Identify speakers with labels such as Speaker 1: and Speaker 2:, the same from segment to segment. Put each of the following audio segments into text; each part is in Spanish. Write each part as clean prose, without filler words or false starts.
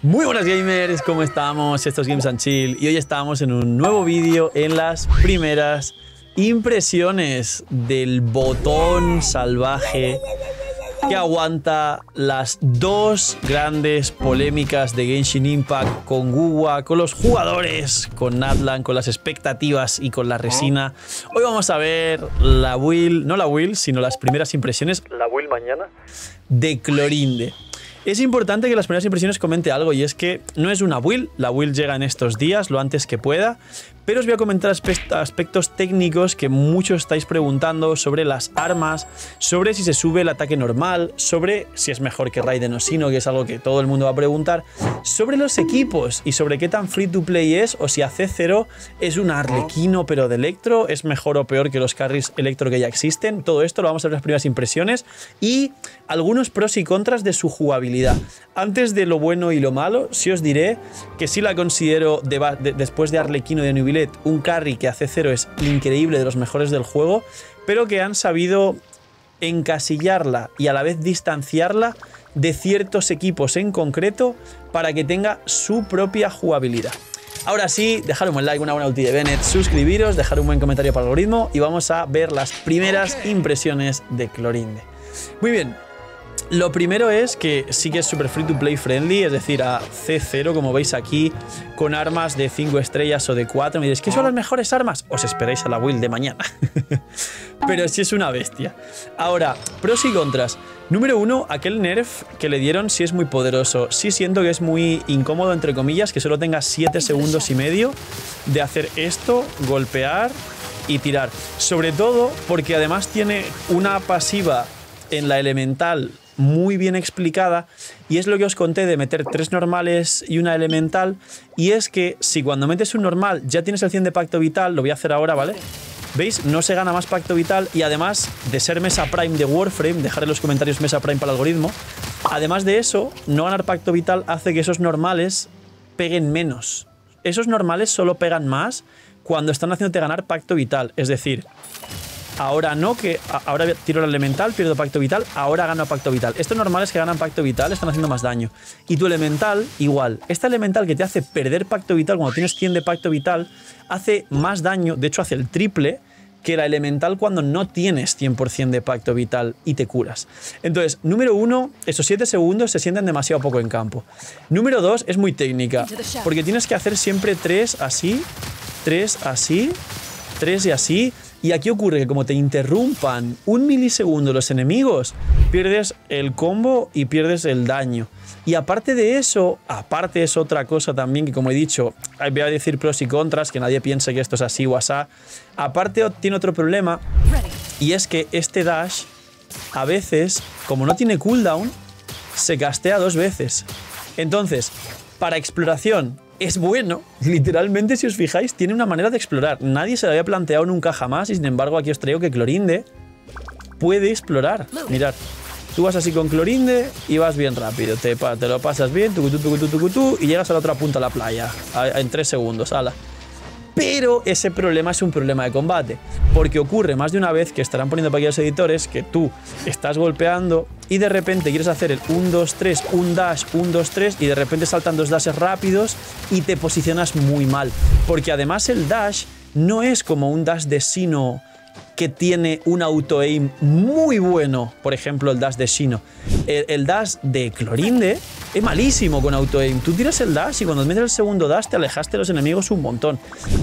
Speaker 1: Muy buenas gamers, ¿cómo estamos? Esto es Games and Chill y hoy estamos en un nuevo vídeo en las primeras impresiones del botón salvaje que aguanta las dos grandes polémicas de Genshin Impact con Wuwa, con los jugadores, con Natlan, con las expectativas y con la resina. Hoy vamos a ver la build, no la build, sino las primeras impresiones, la build mañana, de Clorinde. Es importante que las primeras impresiones comente algo, y es que no es una build, la build llega en estos días, lo antes que pueda, pero os voy a comentar aspectos técnicos que muchos estáis preguntando sobre las armas, sobre si se sube el ataque normal, sobre si es mejor que Raiden o Sino, que es algo que todo el mundo va a preguntar, sobre los equipos y sobre qué tan free to play es, o si AC0 es un arlequino pero de electro, es mejor o peor que los carries electro que ya existen. Todo esto lo vamos a ver en las primeras impresiones y algunos pros y contras de su jugabilidad. Antes de lo bueno y lo malo, sí os diré que sí la considero, después de Arlequino y de Nubilet, un carry que AC0 es increíble, de los mejores del juego, pero que han sabido encasillarla y a la vez distanciarla de ciertos equipos en concreto para que tenga su propia jugabilidad. Ahora sí, dejar un buen like, una buena ulti de Bennett, suscribiros, dejar un buen comentario para el algoritmo y vamos a ver las primeras impresiones de Clorinde. Muy bien. Lo primero es que sí que es super free to play friendly, es decir, a C0, como veis aquí, con armas de 5 estrellas o de 4. Me diréis, ¿qué son las mejores armas? Os esperáis a la build de mañana. Pero sí es una bestia. Ahora, pros y contras. Número 1, aquel nerf que le dieron sí es muy poderoso. Sí siento que es muy incómodo, entre comillas, que solo tenga 7 segundos y medio de hacer esto, golpear y tirar. Sobre todo porque además tiene una pasiva en la elemental muy bien explicada, y es lo que os conté de meter 3 normales y una elemental, y es que si cuando metes un normal ya tienes el 100 de pacto vital, lo voy a hacer ahora, ¿vale? ¿Veis? No se gana más pacto vital, y además de ser mesa prime de Warframe, dejar en los comentarios mesa prime para el algoritmo, además de eso, no ganar pacto vital hace que esos normales peguen menos. Esos normales solo pegan más cuando están haciéndote ganar pacto vital, es decir, ahora no, que ahora tiro el elemental, pierdo pacto vital, ahora gano pacto vital. Estos normales que ganan pacto vital están haciendo más daño. Y tu elemental, igual. Esta elemental que te hace perder pacto vital cuando tienes 100 de pacto vital, hace más daño, de hecho hace el triple, que la elemental cuando no tienes 100% de pacto vital y te curas. Entonces, número 1, esos 7 segundos se sienten demasiado poco en campo. Número 2, es muy técnica, porque tienes que hacer siempre 3 así, 3 así, 3 y así. Y aquí ocurre que como te interrumpan un milisegundo los enemigos, pierdes el combo y pierdes el daño. Y aparte de eso, aparte es otra cosa también que, como he dicho, voy a decir pros y contras, que nadie piense que esto es así o asá. Aparte tiene otro problema, y es que este dash, a veces, como no tiene cooldown, se castea 2 veces. Entonces, para exploración es bueno, literalmente, si os fijáis, tiene una manera de explorar. Nadie se lo había planteado nunca jamás, y sin embargo aquí os traigo que Clorinde puede explorar. Mirad, tú vas así con Clorinde y vas bien rápido, te lo pasas bien, y llegas a la otra punta de la playa en 3 segundos, ala. Pero ese problema es un problema de combate, porque ocurre más de una vez, que estarán poniendo para aquí los editores, que tú estás golpeando y de repente quieres hacer el 1, 2, 3, un dash, 1, 2, 3, y de repente saltan 2 dashes rápidos y te posicionas muy mal. Porque además el dash no es como un dash de Sino, que tiene un auto-aim muy bueno, por ejemplo el dash de Sino. El dash de Clorinde es malísimo con auto-aim. Tú tiras el dash y cuando metes el segundo dash te alejaste de los enemigos un montón.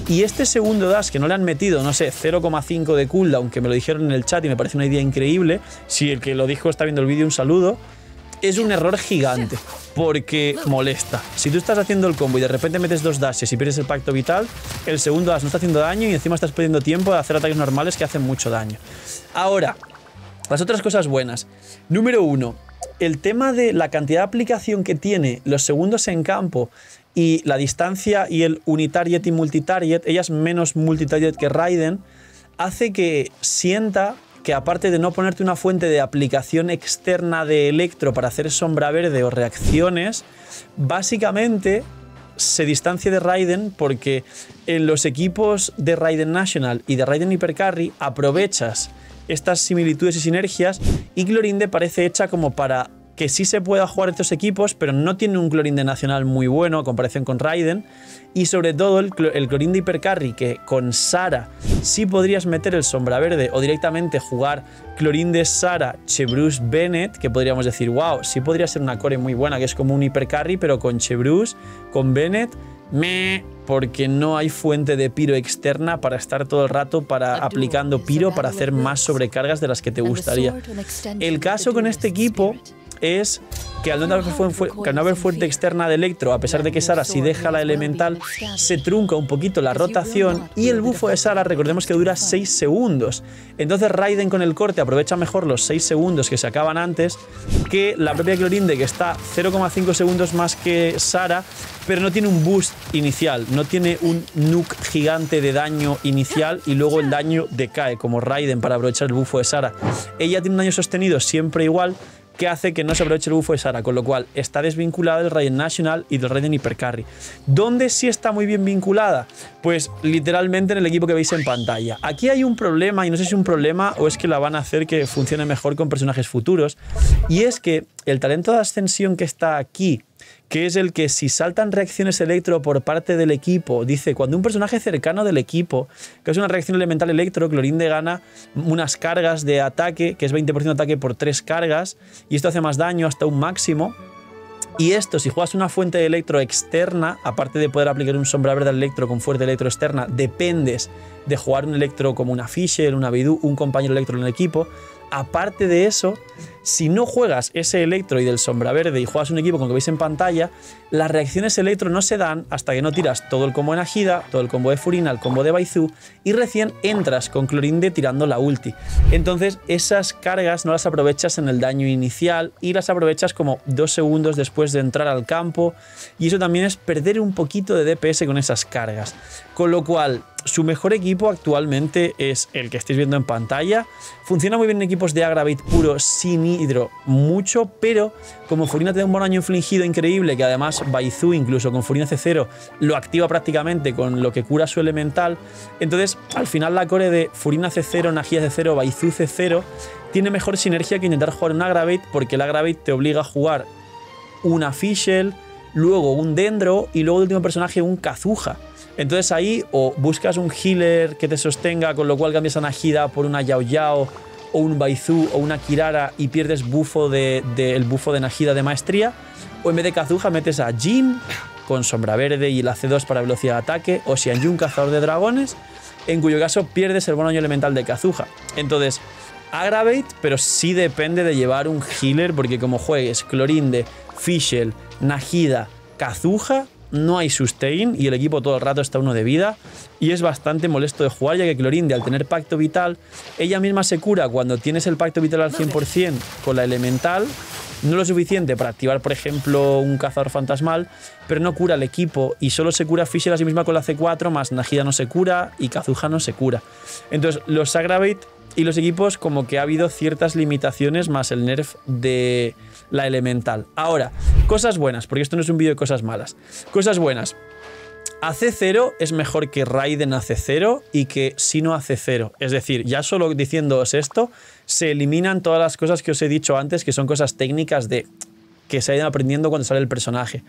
Speaker 1: Y este segundo dash que no le han metido, no sé, 0,5 de cooldown, que me lo dijeron en el chat y me parece una idea increíble, si el que lo dijo está viendo el vídeo, un saludo, es un error gigante, porque molesta. Si tú estás haciendo el combo y de repente metes 2 dashes y pierdes el pacto vital, el segundo dash no está haciendo daño y encima estás perdiendo tiempo de hacer ataques normales que hacen mucho daño. Ahora, las otras cosas buenas. Número 1, el tema de la cantidad de aplicación que tiene, los segundos en campo y la distancia y el unitarget y multitarget, ella es menos multitarget que Raiden, hace que sienta que, aparte de no ponerte una fuente de aplicación externa de electro para hacer sombra verde o reacciones, básicamente se distancia de Raiden, porque en los equipos de Raiden National y de Raiden Hyper Carry aprovechas estas similitudes y sinergias, y Clorinde parece hecha como para que sí se pueda jugar estos equipos, pero no tiene un Clorinde nacional muy bueno a comparación con Raiden. Y sobre todo el Clorinde Hipercarry, que con Sara sí podrías meter el Sombra Verde o directamente jugar Clorinde Sara Chebruce Bennett, que podríamos decir, wow, sí podría ser una core muy buena, que es como un Hipercarry, pero con Chebruce, con Bennett, porque no hay fuente de piro externa para estar todo el rato aplicando piro para hacer más sobrecargas de las que te gustaría. El caso con este equipo es que al no haber fuente externa de electro, a pesar de que Sara sí deja la elemental, se trunca un poquito la rotación y el bufo de Sara, recordemos que dura 6 segundos. Entonces Raiden con el corte aprovecha mejor los 6 segundos que se acaban antes que la propia Clorinde, que está 0,5 segundos más que Sara, pero no tiene un boost inicial, no tiene un nuke gigante de daño inicial y luego el daño decae, como Raiden para aprovechar el bufo de Sara. Ella tiene un daño sostenido siempre igual, que hace que no se aproveche el bufo de Sara, con lo cual está desvinculada del Raiden National y del Raiden Hypercarry. ¿Dónde sí está muy bien vinculada? Pues literalmente en el equipo que veis en pantalla. Aquí hay un problema, y no sé si es un problema o es que la van a hacer que funcione mejor con personajes futuros, y es que el talento de ascensión que está aquí, que es el que si saltan reacciones electro por parte del equipo, dice cuando un personaje cercano del equipo, que es una reacción elemental electro, Clorinde gana unas cargas de ataque, que es 20% de ataque por 3 cargas, y esto hace más daño hasta un máximo. Y esto, si juegas una fuente de electro externa, aparte de poder aplicar un Sombra Verde al electro con fuente electro externa, dependes de jugar un electro como una Fischl, una Beidou, un compañero electro en el equipo. Aparte de eso, si no juegas ese electro y del Sombra Verde y juegas un equipo con lo que veis en pantalla, las reacciones electro no se dan hasta que no tiras todo el combo de Nahida, todo el combo de Furina, el combo de Baizhu y recién entras con Clorinde tirando la ulti. Entonces esas cargas no las aprovechas en el daño inicial y las aprovechas como 2 segundos después de entrar al campo, y eso también es perder un poquito de DPS con esas cargas. Con lo cual, su mejor equipo actualmente es el que estáis viendo en pantalla. Funciona muy bien en equipos de Aggravate puro sin hidro mucho, pero como Furina te da un buen daño infligido increíble, que además Baizhu incluso con Furina C0 lo activa prácticamente con lo que cura su elemental, entonces al final la core de Furina C0, Nahida C0, Baizhu C0 tiene mejor sinergia que intentar jugar un Aggravate, porque el Aggravate te obliga a jugar una Fischl, luego un Dendro y luego el último personaje un Kazuha. Entonces ahí o buscas un healer que te sostenga, con lo cual cambias a Nahida por una Yao Yao o un Baizhu o una Kirara y pierdes bufo el bufo de Nahida de maestría, o en vez de Kazuha metes a Jin con Sombra Verde y la C2 para velocidad de ataque, o Xianyun cazador de dragones, en cuyo caso pierdes el buen daño elemental de Kazuha. Entonces Aggravate, pero sí depende de llevar un healer, porque como juegues Clorinde, Fischl, Nahida, Kazuha, no hay sustain y el equipo todo el rato está uno de vida y es bastante molesto de jugar, ya que Clorinde, al tener pacto vital, ella misma se cura cuando tienes el pacto vital al 100% con la elemental, no lo suficiente para activar, por ejemplo, un cazador fantasmal, pero no cura al equipo y solo se cura Fischl a sí misma con la C4, más Nahida no se cura y Kazuha no se cura. Entonces los Aggravate y los equipos como que ha habido ciertas limitaciones más el nerf de la elemental. Ahora, cosas buenas, porque esto no es un vídeo de cosas malas. Cosas buenas. AC0 es mejor que Raiden AC0 y que Sino AC0. Es decir, ya solo diciéndoos esto, se eliminan todas las cosas que os he dicho antes, que son cosas técnicas de que se vayan aprendiendo cuando sale el personaje.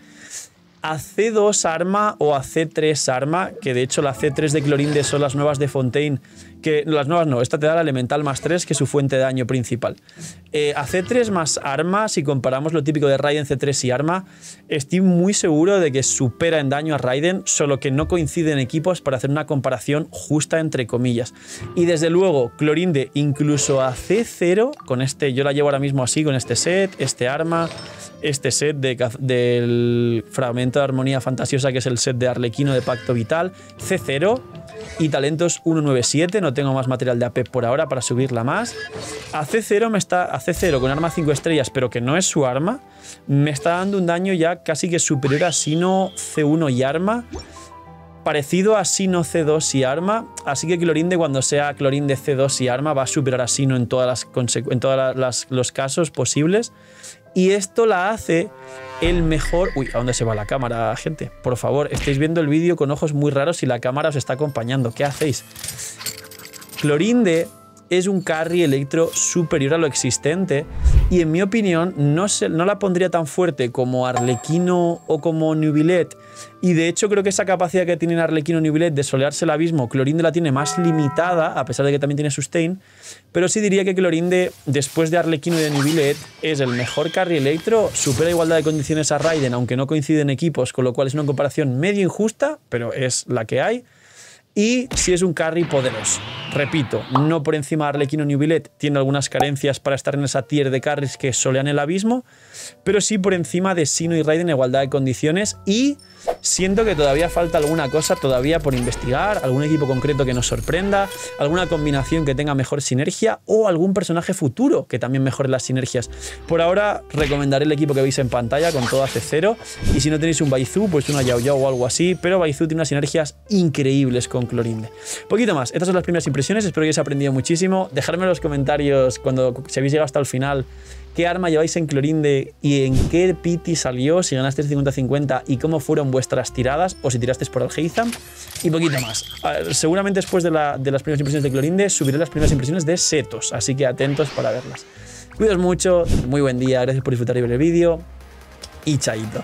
Speaker 1: AC2 arma o AC3 arma, que de hecho la C3 de Clorinde son las nuevas de Fontaine, que las nuevas no, esta te da la elemental más 3, que es su fuente de daño principal. AC3 más arma, si comparamos lo típico de Raiden C3 y arma, estoy muy seguro de que supera en daño a Raiden, solo que no coinciden equipos para hacer una comparación justa entre comillas. Y desde luego, Clorinde incluso a C0, con este, yo la llevo ahora mismo así, con este set, este arma, este set del fragmento de armonía fantasiosa, que es el set de Arlequino de Pacto Vital, C0 y talentos 197, no tengo más material de AP por ahora para subirla más. A C0 con arma 5 estrellas, pero que no es su arma, me está dando un daño ya casi que superior a Sino C1 y arma, parecido a Sino C2 y arma, así que Clorinde, cuando sea Clorinde C2 y arma, va a superar a Sino en todos los casos posibles. Y esto la hace el mejor... Uy, ¿a dónde se va la cámara, gente? Por favor, estáis viendo el vídeo con ojos muy raros y la cámara os está acompañando. ¿Qué hacéis? Clorinde es un carry electro superior a lo existente y en mi opinión no la pondría tan fuerte como Arlequino o como Neuvillette, y de hecho creo que esa capacidad que tienen Arlequino y Neuvillette de solearse el abismo, Clorinde la tiene más limitada, a pesar de que también tiene sustain, pero sí diría que Clorinde, después de Arlequino y de Neuvillette, es el mejor carry electro, supera igualdad de condiciones a Raiden, aunque no coinciden equipos, con lo cual es una comparación medio injusta, pero es la que hay. Y sí es un carry poderoso. Repito, no por encima de Arlequino Neuvillette, tiene algunas carencias para estar en esa tier de carries que solean el abismo, pero sí por encima de Sinnoh y Raiden en igualdad de condiciones, y siento que todavía falta alguna cosa todavía por investigar, algún equipo concreto que nos sorprenda, alguna combinación que tenga mejor sinergia o algún personaje futuro que también mejore las sinergias. Por ahora recomendaré el equipo que veis en pantalla con todo AC0, y si no tenéis un Baizu, pues una Yao Yao o algo así, pero Baizu tiene unas sinergias increíbles con Clorinde. Poquito más, estas son las primeras impresiones, espero que hayáis aprendido muchísimo. Dejadme en los comentarios si habéis llegado hasta el final qué arma lleváis en Clorinde y en qué pity salió, si ganasteis 50-50 y cómo fueron vuestras tiradas, o si tirasteis por el Heizam, y poquito más. Seguramente después de las primeras impresiones de Clorinde subiré las primeras impresiones de Setos, así que atentos para verlas. Cuidaos mucho, muy buen día, gracias por disfrutar y ver el vídeo, y chaito.